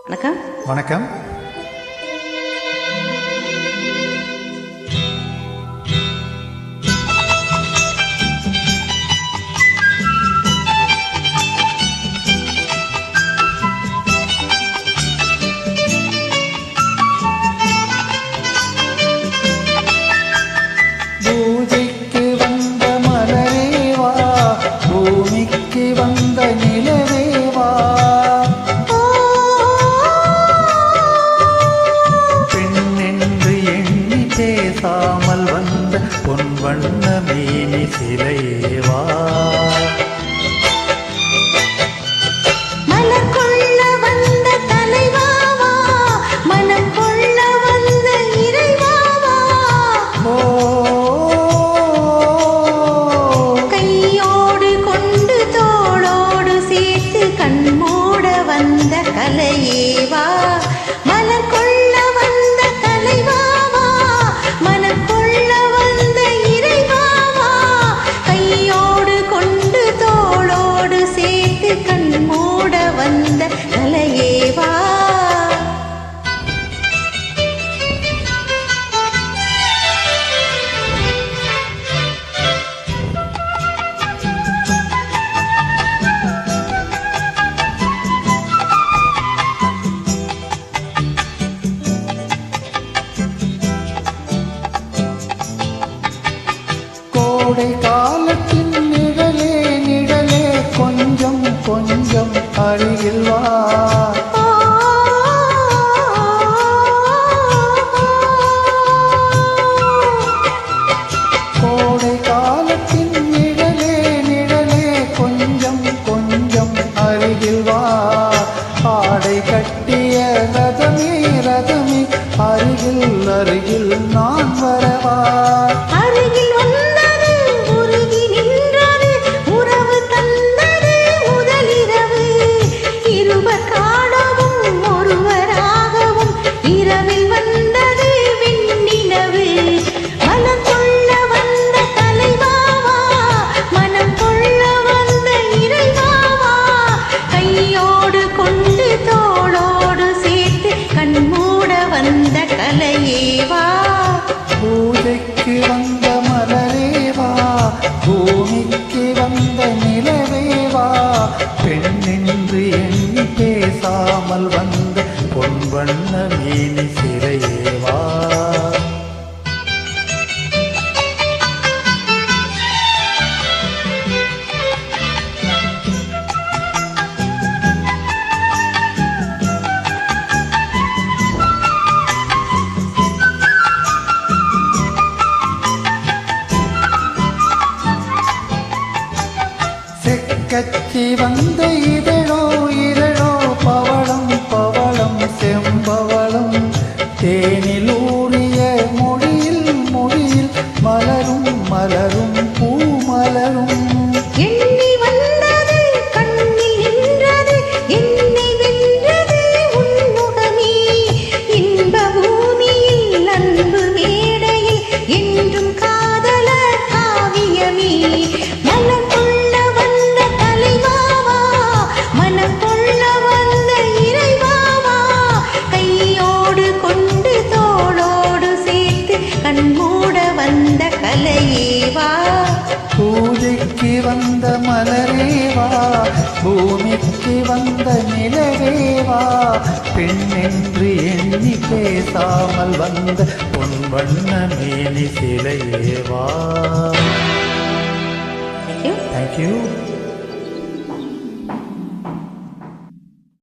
வணக்கம். வணக்கம். பூஜைக்கு வந்த மலரேவா, பூமிக்கு வந்த நிலவேவா, பெண்ணென்று எண்ணி பேசாமல் வந்த பொன் வண்ண மேனி சிலையேவா, கலையேவா, மலர் கொள்ள வந்த தலைவாவா, மனம் கொள்ள வந்த இறைவாவா, கையோடு கொண்டு தோளோடு சேர்த்து கண் மூட வந்த கலையேவா. கோடை காலத்தின் நிழலே நிழலே கொஞ்சம் கொஞ்சம் அருகில் வா, கோடை காலத்தின் நிழலே நிழலே கொஞ்சம் கொஞ்சம் அருகில் வா, ஆடை கட்டிய ரதமே ரதமே அருகில் அருகில் நான் வரவா, அருகில் வந்தது உருகி நின்றது உறவு தந்தது முதலிரவு, இருவர் காணவும் ஒருவராகவும் இரவில் வந்தது வெண்ணிலவு, மனம் கொள்ள வந்த தலைவாவா, மனம் கொள்ள வந்த இறைவாவா, கையோடு கொண்டு தோளோடு சேர்த்து கண் மூட வந்த கலையேவா. பூஜைக்கு வந்த மலரேவா, பூமிக்கு வந்த நிலவேவா, பெண்ணென்று எண்ணி பேசாமல் வந்த பொன் வண்ண மேனி சிலையேவா. கச்சி வந்த இதழோ இதழோ பவளம் பவளம் செம்பவளம், தேனில் ஊறிய மொழியில் மொழியில் மலரும் மலரும் பூமலரும், எண்ணி வந்தது கண்ணில் நின்றது என்னை வென்றது உன்முகமே, இன்ப பூமியில் அன்பு மேடையில் என்றும் காதலர் காவியமே, மனம் கொள்ள வந்த தலைவாவா, மனம் கொள்ள வந்த இறைவாவா, கையோடு கொண்டு தோளோடு சேர்த்து கண் மூட வந்த கலையேவா. பூஜைக்கு வந்த மலரேவா, பூமிக்கு வந்த நிலவேவா, பெண்ணென்று எண்ணி பேசாமல் வந்த பொன் வண்ண மேனி சிலையேவா. Thank you.